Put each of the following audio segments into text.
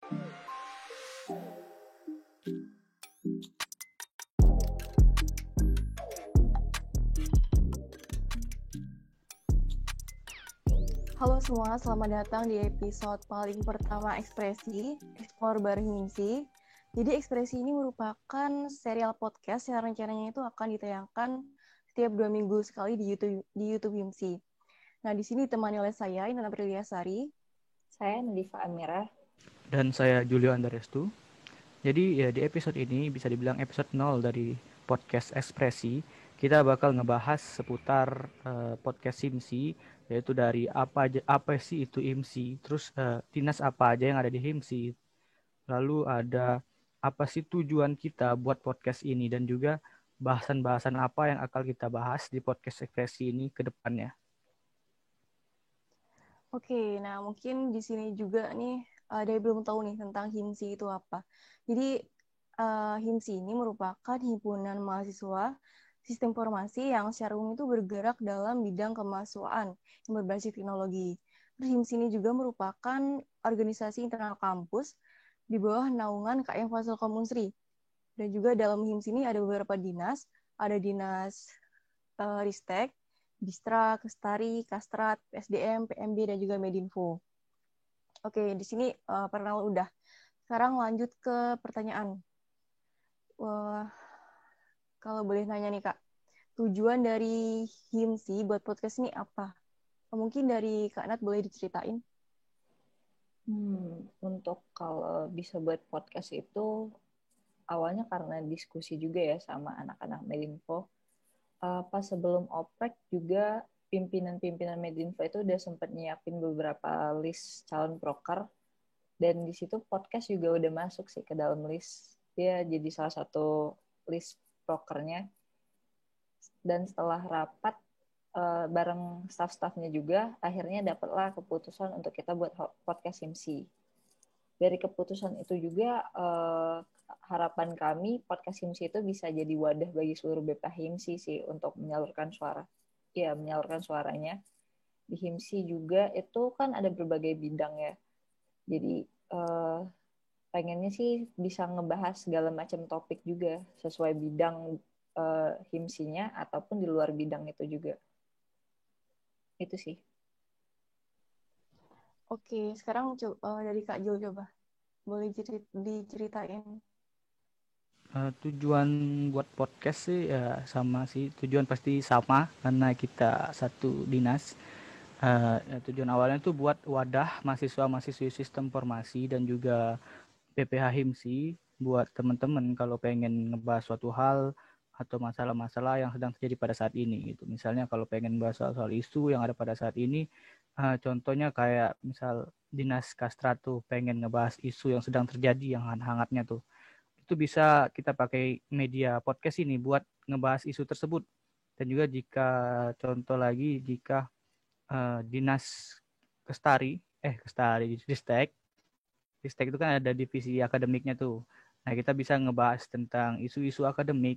Halo semua, selamat datang di episode paling pertama Ekspresi, Explore bareng Himsi. Jadi Ekspresi ini merupakan serial podcast yang rencananya itu akan ditayangkan setiap 2 minggu sekali di YouTube Himsi. Nah, di sini ditemani oleh saya, Intan Aprilia Sari. Saya Nadifa Amira. Dan saya Julio Andarestu. Jadi ya di episode ini bisa dibilang episode 0 dari podcast Ekspresi. Kita bakal ngebahas seputar podcast HIMSI, yaitu dari apa sih itu HIMSI, terus dinas apa aja yang ada di HIMSI. Lalu ada apa sih tujuan kita buat podcast ini dan juga bahasan-bahasan apa yang akan kita bahas di podcast Ekspresi ini ke depannya. Oke, nah mungkin di sini juga nih ada yang belum tahu nih tentang HIMSI itu apa. Jadi HIMSI ini merupakan himpunan mahasiswa sistem informasi yang secara umum itu bergerak dalam bidang kemahasiswaan yang berbasis teknologi. Terus HIMSI ini juga merupakan organisasi internal kampus di bawah naungan KM Fasilkom Unsri. Dan juga dalam HIMSI ini ada beberapa dinas, ada dinas Ristek, Distra, Kestari, Kastrat, SDM, PMB, dan juga Medinfo. Oke, di sini perkenalan udah. Sekarang lanjut ke pertanyaan. Wah, kalau boleh nanya nih Kak, tujuan dari HIMSI buat podcast ini apa? Mungkin dari Kak Nat boleh diceritain? Untuk kalau bisa buat podcast itu awalnya karena diskusi juga ya sama anak-anak Medinfo. Pas sebelum oprek juga pimpinan-pimpinan Medinfo itu udah sempat nyiapin beberapa list calon proker, dan di situ podcast juga udah masuk sih ke dalam list. Dia jadi salah satu list prokernya. Dan setelah rapat bareng staff-staffnya juga, akhirnya dapatlah keputusan untuk kita buat podcast HIMSI. Dari keputusan itu juga harapan kami podcast HIMSI itu bisa jadi wadah bagi seluruh BPH HIMSI sih untuk menyalurkan suara. Ya, menyalurkan suaranya. Di HIMSI juga itu kan ada berbagai bidang ya. Jadi pengennya sih bisa ngebahas segala macam topik juga sesuai bidang HIMSI-nya ataupun di luar bidang itu juga. Itu sih. Oke, sekarang dari Kak Jul coba. Boleh diceritain? Tujuan buat podcast sih ya sama sih, tujuan pasti sama karena kita satu dinas. Tujuan awalnya tuh buat wadah mahasiswa-mahasiswi sistem informasi dan juga PPH HIMSI buat teman-teman kalau pengen ngebahas suatu hal atau masalah-masalah yang sedang terjadi pada saat ini gitu. Misalnya kalau pengen bahas soal isu yang ada pada saat ini, contohnya kayak misal Dinas Kastra tuh pengen ngebahas isu yang sedang terjadi yang hangat-hangatnya tuh. Itu bisa kita pakai media podcast ini buat ngebahas isu tersebut. Dan juga jika contoh lagi jika Dinas Ristek itu kan ada divisi akademiknya tuh. Nah, kita bisa ngebahas tentang isu-isu akademik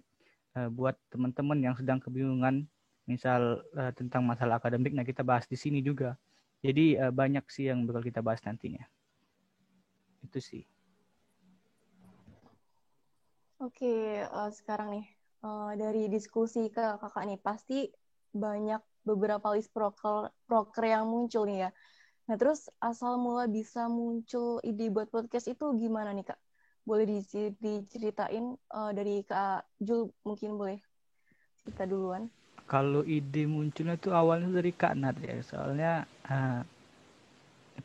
buat teman-teman yang sedang kebingungan, misal tentang masalah akademik. Nah, kita bahas di sini juga. Jadi banyak sih yang bakal kita bahas nantinya. Itu sih. Oke, sekarang nih dari diskusi ke kakak nih pasti banyak beberapa list proker yang muncul nih ya. Nah terus asal mula bisa muncul ide buat podcast itu gimana nih Kak? Boleh diceritain dari Kak Jul mungkin boleh cerita duluan. Kalau ide munculnya tuh awalnya dari Kak Nat ya. Soalnya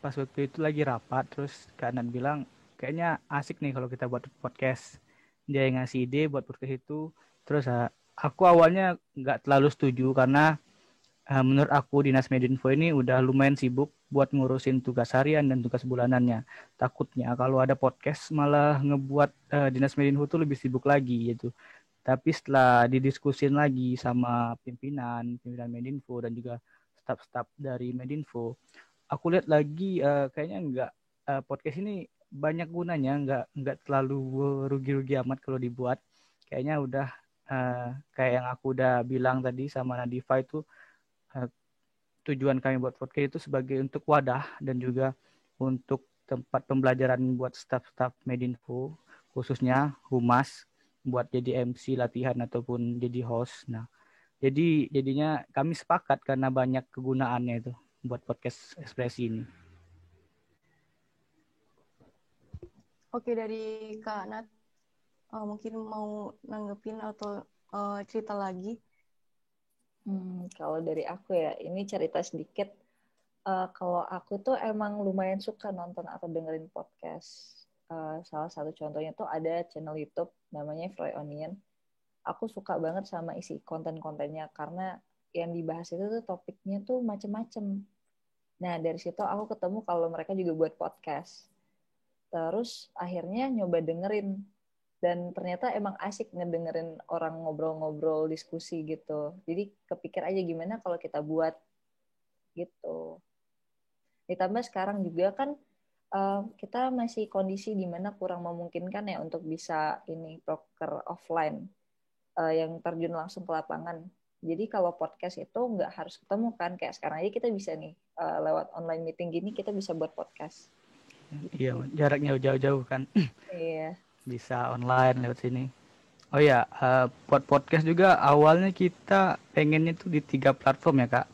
pas waktu itu lagi rapat, terus Kak Nat bilang, kayaknya asik nih kalau kita buat podcast. Dia yang ngasih ide buat podcast itu. Terus aku awalnya nggak terlalu setuju karena menurut aku Dinas Medinfo ini udah lumayan sibuk buat ngurusin tugas harian dan tugas bulanannya. Takutnya kalau ada podcast malah ngebuat Dinas Medinfo itu lebih sibuk lagi gitu. Tapi setelah didiskusin lagi sama pimpinan Medinfo dan juga staf-staf dari Medinfo, aku lihat lagi kayaknya podcast ini banyak gunanya, nggak terlalu rugi-rugi amat kalau dibuat. Kayaknya udah kayak yang aku udah bilang tadi sama Nadifa itu, tujuan kami buat podcast itu sebagai untuk wadah dan juga untuk tempat pembelajaran buat staff-staff Medinfo, khususnya humas, buat jadi MC latihan ataupun jadi host. Nah, jadinya kami sepakat karena banyak kegunaannya itu buat podcast ekspresi ini. Oke, dari Kak Nat, mungkin mau nanggepin atau cerita lagi. Kalau dari aku ya, ini cerita sedikit. Kalau aku tuh emang lumayan suka nonton atau dengerin podcast. Salah satu contohnya tuh ada channel YouTube namanya Fry Onion. Aku suka banget sama isi konten-kontennya karena yang dibahas itu tuh topiknya tuh macem-macem. Nah, dari situ aku ketemu kalau mereka juga buat podcast. Terus akhirnya nyoba dengerin. Dan ternyata emang asik ngedengerin orang ngobrol-ngobrol, diskusi gitu. Jadi kepikir aja gimana kalau kita buat gitu. Ditambah sekarang juga kan kita masih kondisi di mana kurang memungkinkan ya untuk bisa ini proker offline yang terjun langsung ke lapangan. Jadi kalau podcast itu nggak harus ketemu kan, kayak sekarang aja kita bisa nih lewat online meeting gini kita bisa buat podcast. Iya, jaraknya jauh-jauh kan. Iya. Bisa online lewat sini. Oh ya, buat podcast juga awalnya kita pengennya tuh di 3 platform ya Kak.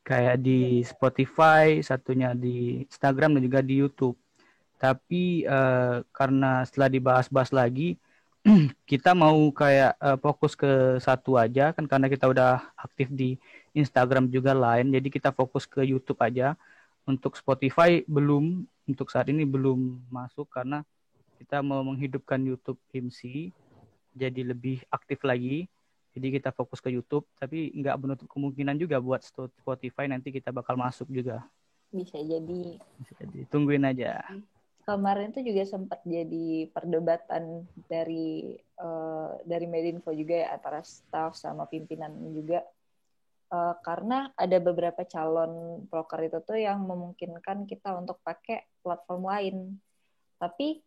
Kayak di Spotify, satunya di Instagram dan juga di YouTube. Tapi karena setelah dibahas-bahas lagi, kita mau kayak fokus ke satu aja kan karena kita udah aktif di Instagram juga lain. Jadi kita fokus ke YouTube aja. Untuk Spotify belum, untuk saat ini belum masuk karena kita mau menghidupkan YouTube MC jadi lebih aktif lagi. Jadi kita fokus ke YouTube, tapi nggak menutup kemungkinan juga buat Spotify nanti kita bakal masuk juga. Bisa jadi. Jadi tungguin aja. Kemarin tuh juga sempat jadi perdebatan dari Medinfo juga ya antara staff sama pimpinan juga. Karena ada beberapa calon broker itu tuh yang memungkinkan kita untuk pakai platform lain. Tapi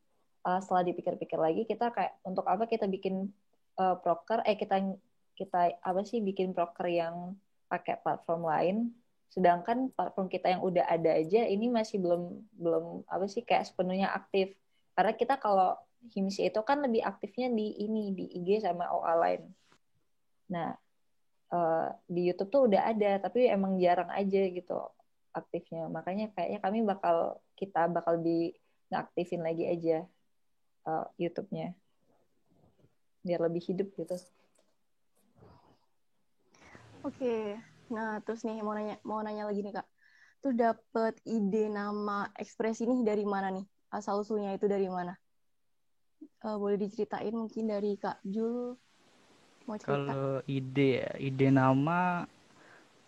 setelah dipikir-pikir lagi kita kayak untuk apa kita bikin broker kita apa sih bikin broker yang pakai platform lain sedangkan platform kita yang udah ada aja ini masih belum apa sih kayak sepenuhnya aktif. Karena kita kalau Himsi itu kan lebih aktifnya di IG sama OA lain. Nah, di YouTube tuh udah ada tapi emang jarang aja gitu aktifnya. Makanya kayaknya kita bakal ngaktifin lagi aja YouTube-nya biar lebih hidup gitu. Oke, nah terus nih mau nanya lagi nih Kak. Tuh dapet ide nama ekspresi ini dari mana nih? Asal usulnya itu dari mana? Boleh diceritain mungkin dari Kak Jul mau cerita? Kalau ide nama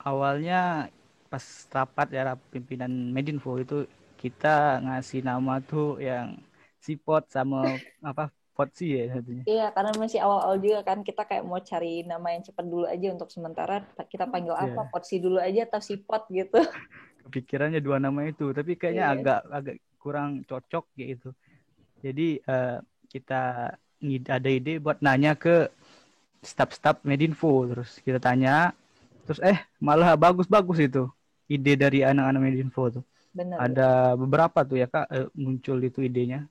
awalnya pas rapat pimpinan Medinfo itu kita ngasih nama tuh yang Sipot sama apa Potsi ya satunya. Iya, karena masih awal-awal juga kan kita kayak mau cari nama yang cepat dulu aja untuk sementara kita panggil apa? Yeah. Potsi dulu aja atau Sipot gitu. Kepikirannya 2 nama itu, tapi kayaknya agak kurang cocok gitu. Jadi kita ada ide buat nanya ke staf-staf Medinfo, terus kita tanya, terus malah bagus-bagus itu ide dari anak-anak Medinfo tuh. Benar. Ada beberapa tuh ya Kak muncul itu idenya.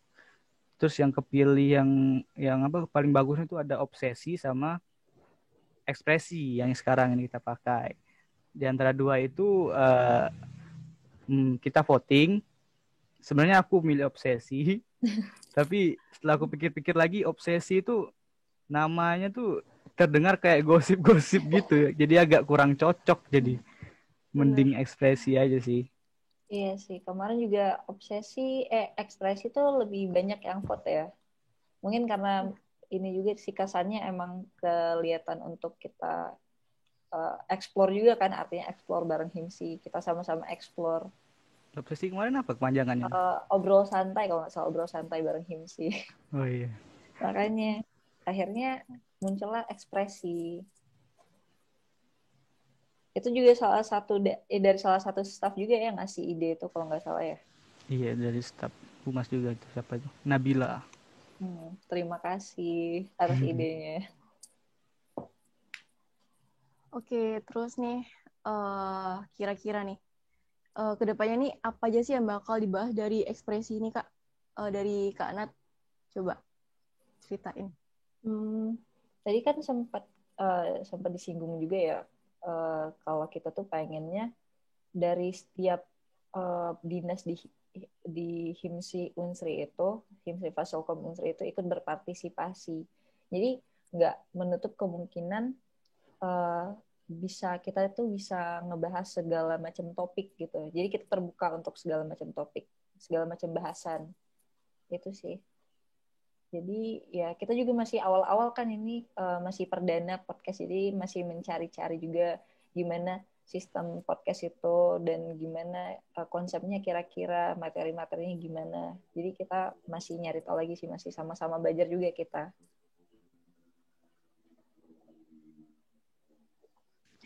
Terus yang kepilih yang apa paling bagusnya itu ada obsesi sama ekspresi yang sekarang ini kita pakai. Di antara dua itu kita voting. Sebenarnya aku milih obsesi, tapi setelah aku pikir-pikir lagi obsesi itu namanya tuh terdengar kayak gosip-gosip gitu ya. Jadi agak kurang cocok, jadi mending ekspresi aja sih. Iya sih, kemarin juga ekspresi tuh lebih banyak yang vote ya. Mungkin karena ini juga sih kesannya emang kelihatan untuk kita explore juga kan, artinya explore bareng Himsi. Kita sama-sama explore. Obsesi kemarin apa kepanjangannya? Obrol santai kalau nggak salah, obrol santai bareng Himsi. Oh iya. Makanya akhirnya muncullah ekspresi. Itu juga dari salah satu staff juga yang ngasih ide itu kalau nggak salah ya. Iya, dari staf humas juga itu siapa itu? Nabila. Terima kasih atas idenya. Oke, terus nih kira-kira nih kedepannya nih apa aja sih yang bakal dibahas dari ekspresi ini Kak? Dari Kak Nat, coba ceritain. Tadi kan sempat disinggung juga ya, kalau kita tuh pengennya dari setiap dinas di Himsi Unsri itu, Himsi Fasilkom Unsri itu ikut berpartisipasi. Jadi nggak menutup kemungkinan kita itu bisa ngebahas segala macam topik gitu. Jadi kita terbuka untuk segala macam topik, segala macam bahasan. Itu sih. Jadi ya kita juga masih awal-awal kan ini, masih perdana podcast, jadi masih mencari-cari juga gimana sistem podcast itu dan gimana konsepnya, kira-kira materi-materinya gimana. Jadi kita masih nyari tahu lagi sih, masih sama-sama belajar juga kita.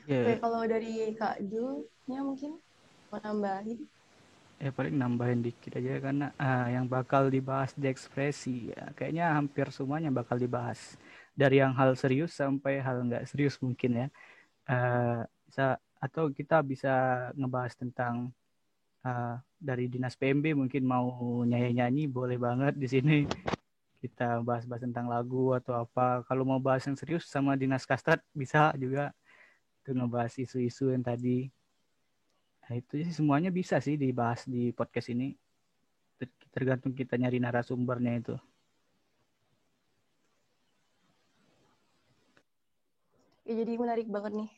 Oke, kalau dari Kak Julnya mungkin mau nambahin? Paling nambahin dikit aja karena yang bakal dibahas di ekspresi ya, kayaknya hampir semuanya bakal dibahas, dari yang hal serius sampai hal nggak serius mungkin ya. Atau kita bisa ngebahas tentang dari dinas PMB, mungkin mau nyanyi-nyanyi boleh banget di sini. Kita bahas-bahas tentang lagu atau apa. Kalau mau bahas yang serius sama dinas Kastrat bisa juga, itu ngebahas isu-isu yang tadi. Nah, itu sih semuanya bisa sih dibahas di podcast ini. Tergantung kita nyari narasumbernya itu. Ya, jadi menarik banget nih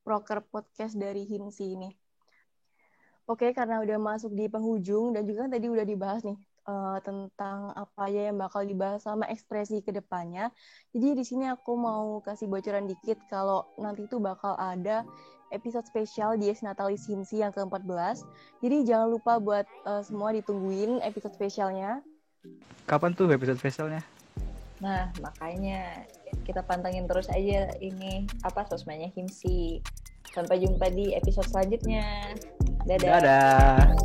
proker podcast dari Himsi ini. Oke, karena udah masuk di penghujung dan juga tadi udah dibahas nih tentang apa aja yang bakal dibahas sama ekspresi ke depannya. Jadi di sini aku mau kasih bocoran dikit kalau nanti itu bakal ada episode spesial di Natalis Himsi yang ke-14. Jadi jangan lupa buat semua ditungguin episode spesialnya. Kapan tuh episode spesialnya? Nah, makanya kita pantengin terus aja ini sosmednya Himsi. Sampai jumpa di episode selanjutnya. Dadah. Dadah.